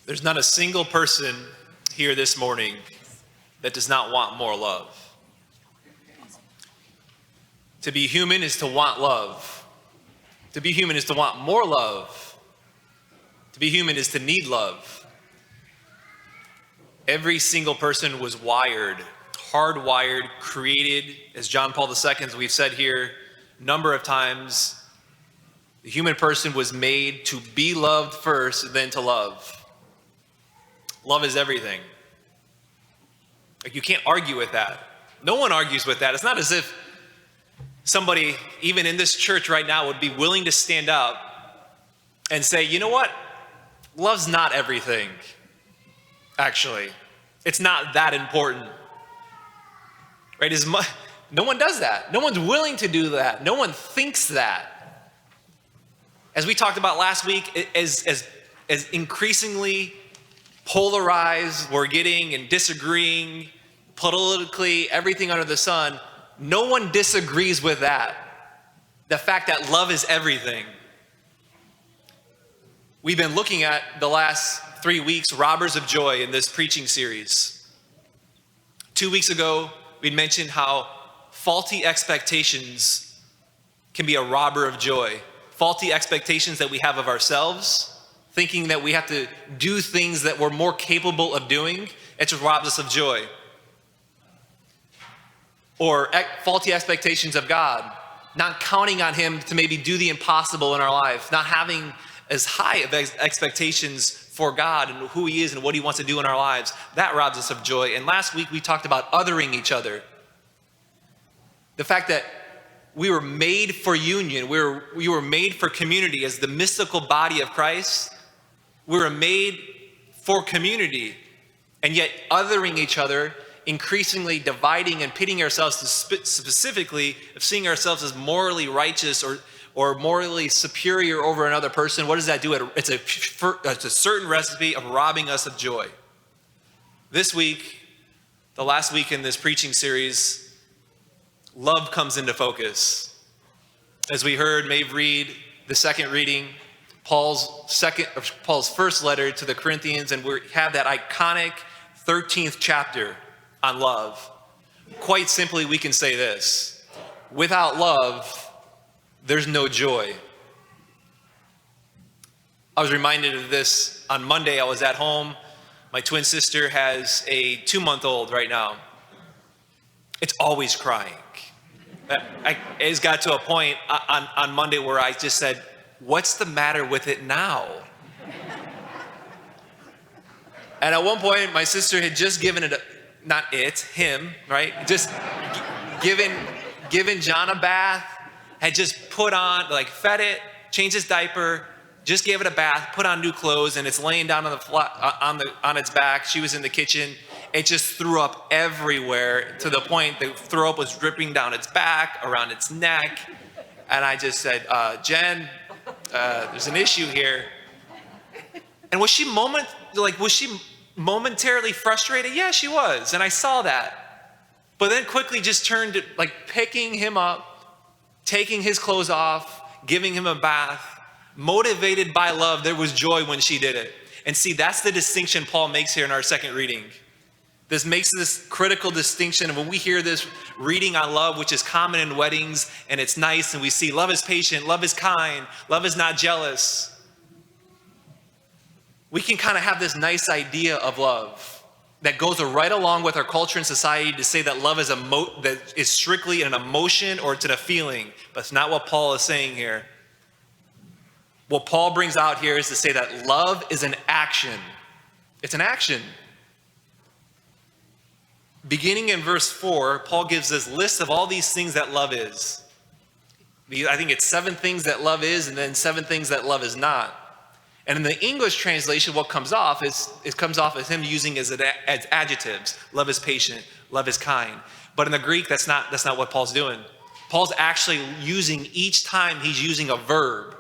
There's not a single person here this morning that does not want more love. To be human is to want love. To be human is to want more love. To be human is to need love. Every single person was wired, hardwired, created, as John Paul II, as we've said here a number of times, the human person was made to be loved first, then to love. Love is everything. Like, you can't argue with that. No one argues with that. It's not as if somebody, even in this church right now, would be willing to stand up and say, you know what? Love's not everything, actually. It's not that important. Right? No one does that. No one's willing to do that. No one thinks that. As we talked about last week, as increasingly polarized we're getting and disagreeing politically, everything under the sun, no one disagrees with that. The fact that love is everything. We've been looking at the last 3 weeks, Robbers of Joy, in this preaching series. 2 weeks ago, we mentioned how faulty expectations can be a robber of joy. Faulty expectations that we have of ourselves, thinking that we have to do things that we're more capable of doing, it just robs us of joy. Or faulty expectations of God, not counting on Him to maybe do the impossible in our life, not having as high of expectations for God and who He is and what He wants to do in our lives. That robs us of joy. And last week we talked about othering each other. The fact that we were made for union, we were made for community as the mystical body of Christ. We were made for community, and yet othering each other, increasingly dividing and pitting ourselves to specifically of seeing ourselves as morally righteous or morally superior over another person. What does that do? It's a certain recipe of robbing us of joy. This week, the last week in this preaching series, love comes into focus. As we heard Maeve read the second reading, Paul's first letter to the Corinthians, and we have that iconic 13th chapter on love. Quite simply, we can say this: without love, there's no joy. I was reminded of this on Monday. I was at home. My twin sister has a 2-month-old right now. It's always crying. It's got to a point on Monday where I just said, what's the matter with it now? And at one point, my sister had just given him, right? Just given John a bath, had just put on, fed it, changed its diaper, just gave it a bath, put on new clothes, and it's laying down on its back. She was in the kitchen. It just threw up everywhere to the point the throw up was dripping down its back, around its neck. And I just said, Jen, there's an issue here. And was she momentarily frustrated? Yeah, she was. And I saw that. But then quickly just turned to picking him up, taking his clothes off, giving him a bath. Motivated by love, there was joy when she did it. And see, that's the distinction Paul makes here in our second reading. This makes this critical distinction. And when we hear this reading on love, which is common in weddings, and it's nice, and we see love is patient, love is kind, love is not jealous, we can kind of have this nice idea of love that goes right along with our culture and society to say that love is strictly an emotion or it's a feeling. But it's not what Paul is saying here. What Paul brings out here is to say that love is an action. It's an action. Beginning in verse 4, Paul gives this list of all these things that love is. I think it's 7 things that love is, and then 7 things that love is not. And in the English translation, what comes off is as him using as adjectives. Love is patient, love is kind. But in the Greek, that's not what Paul's doing. Paul's actually using, each time he's using a verb.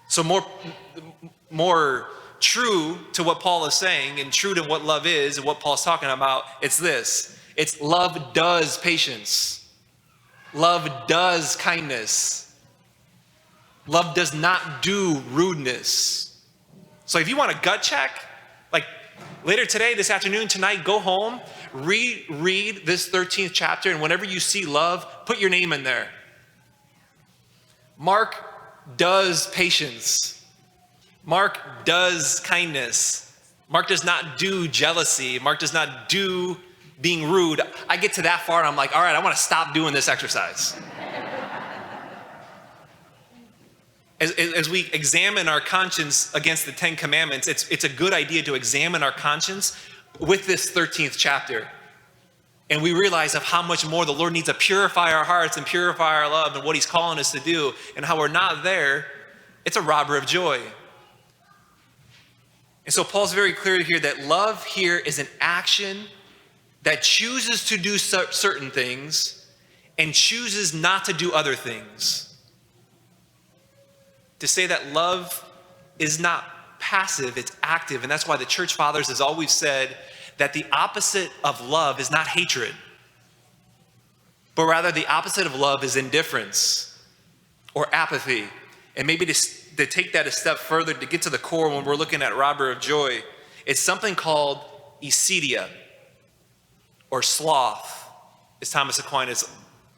So more true to what Paul is saying and true to what love is and what Paul's talking about, it's this. It's love does patience. Love does kindness. Love does not do rudeness. So if you want a gut check, Like later today, this afternoon, tonight, go home, reread this 13th chapter, and whenever you see love, put your name in there. Mark does patience. Mark does kindness. Mark does not do jealousy. Mark does not do being rude. I get to that far and I'm like, all right, I want to stop doing this exercise. As we examine our conscience against the 10 Commandments, it's a good idea to examine our conscience with this 13th chapter. And we realize of how much more the Lord needs to purify our hearts and purify our love and what he's calling us to do, and how we're not there. It's a robber of joy. And so Paul's very clear here that love here is an action that chooses to do certain things and chooses not to do other things. To say that love is not passive, it's active. And that's why the church fathers has always said that the opposite of love is not hatred, but rather the opposite of love is indifference or apathy. And maybe to take that a step further, to get to the core when we're looking at robber of joy, it's something called Acedia or sloth, as Thomas Aquinas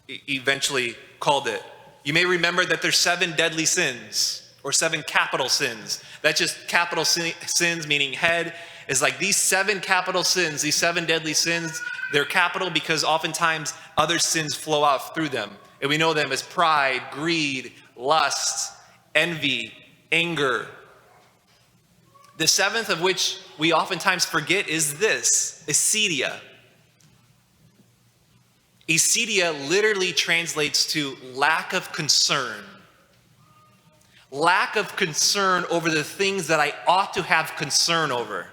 eventually called it. You may remember that there's 7 deadly sins or 7 capital sins. That's just capital sins, meaning head, is like these 7 capital sins, these 7 deadly sins, they're capital because oftentimes other sins flow out through them. And we know them as pride, greed, lust, envy, anger. The 7th of which we oftentimes forget is this, acedia. Acedia literally translates to lack of concern. Lack of concern over the things that I ought to have concern over.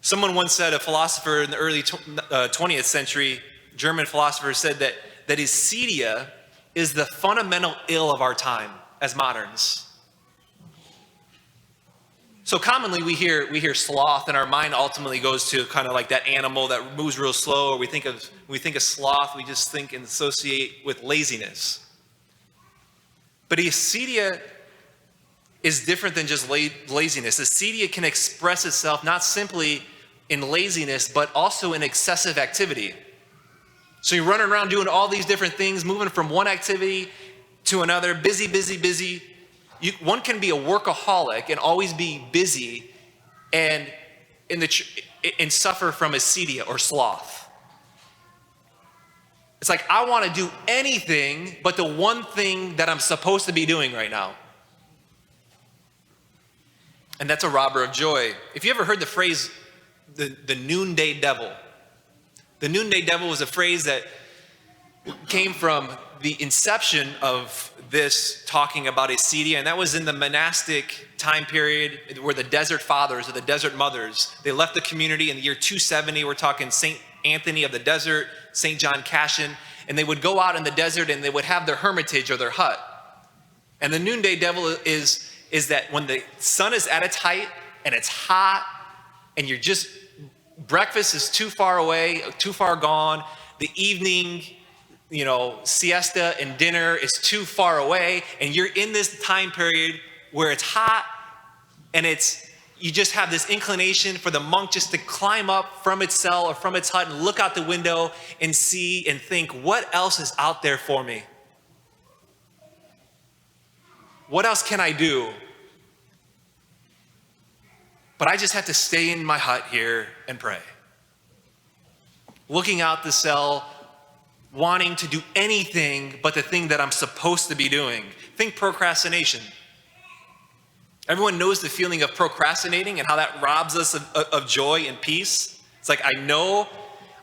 Someone once said, a philosopher in the early 20th century, German philosopher, said that acedia is the fundamental ill of our time as moderns. So commonly we hear sloth, and our mind ultimately goes to kind of like that animal that moves real slow. Or when we think of sloth, we just think and associate with laziness. But acedia is different than just laziness. Acedia can express itself not simply in laziness, but also in excessive activity. So you're running around doing all these different things, moving from one activity to another, busy. One can be a workaholic and always be busy and suffer from acedia or sloth. It's like, I want to do anything but the one thing that I'm supposed to be doing right now. And that's a robber of joy. If you ever heard the phrase, the noonday devil. The noonday devil was a phrase that came from the inception of this talking about acedia, and that was in the monastic time period where the desert fathers or the desert mothers, they left the community in the year 270. We're talking St. Anthony of the desert, St. John Cassian, and they would go out in the desert and they would have their hermitage or their hut. And the noonday devil is that when the sun is at its height and it's hot and breakfast is too far away, too far gone, the evening siesta and dinner is too far away, and you're in this time period where it's hot and you just have this inclination for the monk just to climb up from its cell or from its hut and look out the window and see and think, what else is out there for me? What else can I do? But I just have to stay in my hut here and pray. Looking out the cell, wanting to do anything but the thing that I'm supposed to be doing. Think procrastination. Everyone knows the feeling of procrastinating and how that robs us of joy and peace. It's like, I know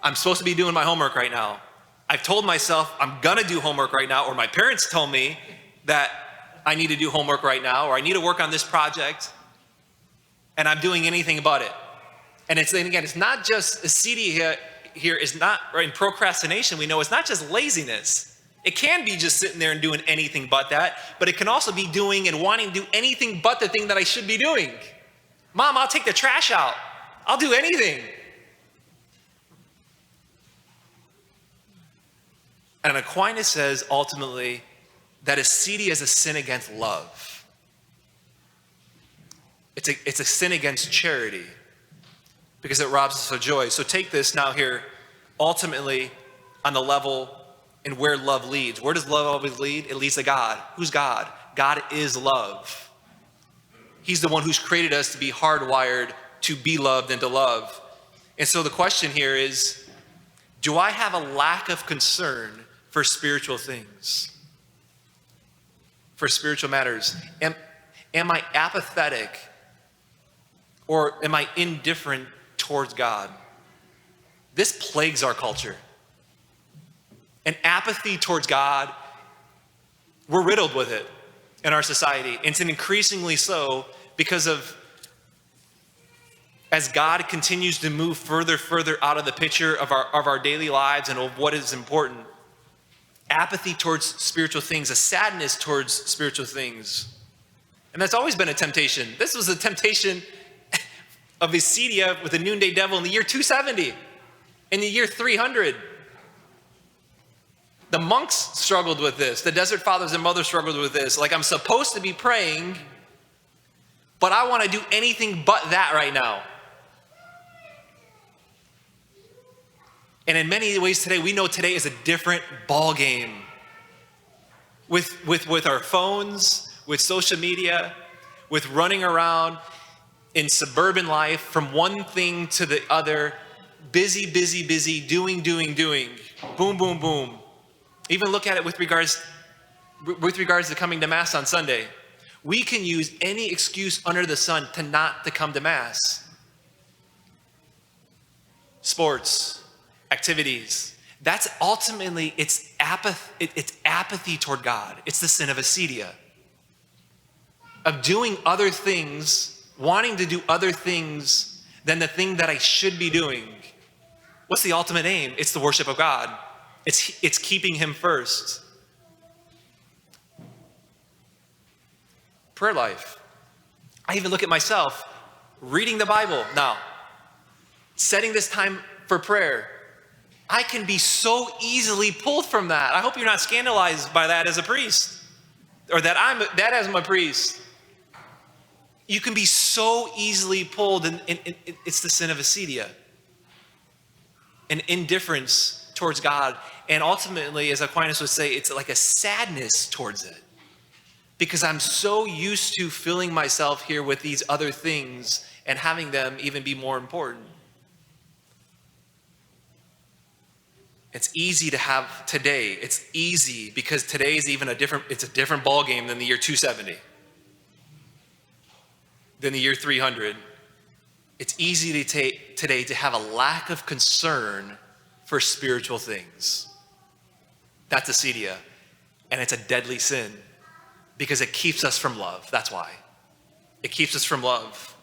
I'm supposed to be doing my homework right now. I've told myself I'm gonna do homework right now, or my parents told me that I need to do homework right now, or I need to work on this project, and I'm doing anything but it. And it's not just acedia here is not, right, in procrastination, we know it's not just laziness. It can be just sitting there and doing anything but that, but it can also be doing and wanting to do anything but the thing that I should be doing. Mom, I'll take the trash out. I'll do anything. And Aquinas says ultimately that acedia is a sin against love. It's a sin against charity because it robs us of joy. So take this now here, ultimately on the level and where love leads. Where does love always lead? It leads to God. Who's God? God is love. He's the one who's created us to be hardwired to be loved and to love. And so the question here is, do I have a lack of concern for spiritual things? For spiritual matters? Am I apathetic or am I indifferent towards God? This plagues our culture. And apathy towards God, we're riddled with it in our society. And it's increasingly so because of, as God continues to move further out of the picture of our daily lives and of what is important, apathy towards spiritual things, a sadness towards spiritual things. And that's always been a temptation. This was a temptation of Acedia with the noonday devil in the year 270, in the year 300. The monks struggled with this. The desert fathers and mothers struggled with this. Like, I'm supposed to be praying, but I want to do anything but that right now. And in many ways today, we know today is a different ball game. With our phones, with social media, with running around in suburban life from one thing to the other, busy, doing. Boom, boom, boom. Even look at it with regards to coming to Mass on Sunday. We can use any excuse under the sun to not to come to Mass. Sports, activities. That's ultimately, it's apathy toward God. It's the sin of Acedia. Of doing other things, wanting to do other things than the thing that I should be doing. What's the ultimate aim? It's the worship of God. It's keeping him first. Prayer life. I even look at myself, reading the Bible now, setting this time for prayer. I can be so easily pulled from that. I hope you're not scandalized by that as a priest, or that as my priest. You can be so easily pulled, and it's the sin of Acedia. An indifference towards God. And ultimately, as Aquinas would say, it's like a sadness towards it. Because I'm so used to filling myself here with these other things and having them even be more important. It's easy to have today. It's easy because today is even it's a different ball game than the year 270. Than the year 300. It's easy today to have a lack of concern for spiritual things. That's acedia. And it's a deadly sin because it keeps us from love. That's why. It keeps us from love.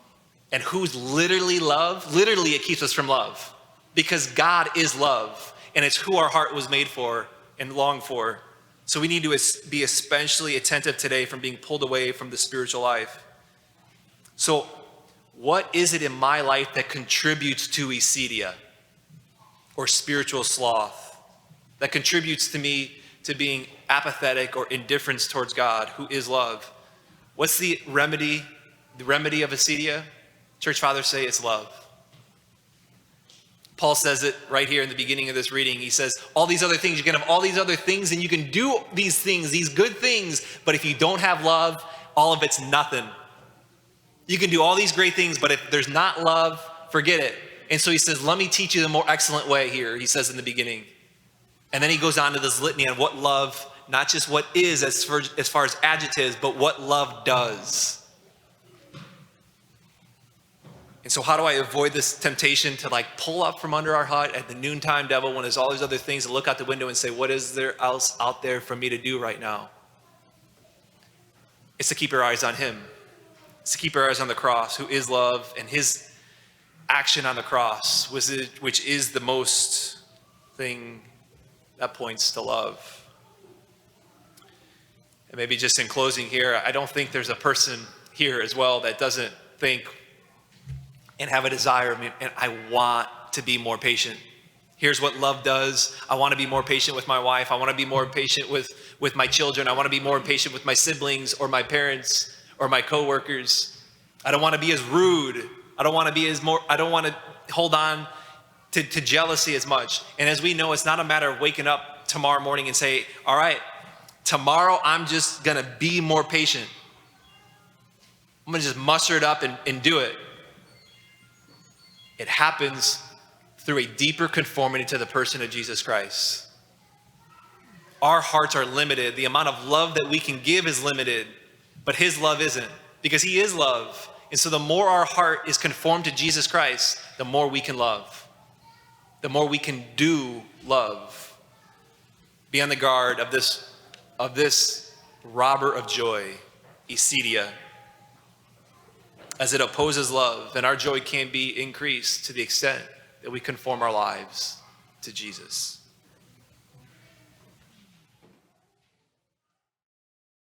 And who's literally love? Literally, it keeps us from love because God is love. And it's who our heart was made for and longed for. So we need to be especially attentive today from being pulled away from the spiritual life. So what is it in my life that contributes to acedia or spiritual sloth? That contributes to me to being apathetic or indifference towards God, who is love. What's the remedy? The remedy of acedia? Church fathers say it's love. Paul says it right here in the beginning of this reading. He says, all these other things, you can have all these other things and you can do these things, these good things, but if you don't have love, all of it's nothing. You can do all these great things, but if there's not love, forget it. And so he says, let me teach you the more excellent way here, he says in the beginning. And then he goes on to this litany on what love, not just what is as far as adjectives, but what love does. And so how do I avoid this temptation to like pull up from under our hut at the noontime devil when there's all these other things, to look out the window and say, what is there else out there for me to do right now? It's to keep our eyes on him. It's to keep our eyes on the cross, who is love, and his action on the cross, which is the most thing that points to love. And maybe just in closing here, I don't think there's a person here as well that doesn't think and have a desire, and I want to be more patient. Here's what love does. I want to be more patient with my wife. I want to be more patient with my children. I want to be more patient with my siblings or my parents or my coworkers. I don't want to be as rude. I don't want to hold on to jealousy as much. And as we know, it's not a matter of waking up tomorrow morning and say, all right, tomorrow I'm just going to be more patient. I'm going to just muster it up and do it. It happens through a deeper conformity to the person of Jesus Christ. Our hearts are limited. The amount of love that we can give is limited, but his love isn't, because he is love. And so the more our heart is conformed to Jesus Christ, the more we can love. The more we can do love. Be on the guard of this robber of joy, Acedia, as it opposes love, and our joy can be increased to the extent that we conform our lives to Jesus.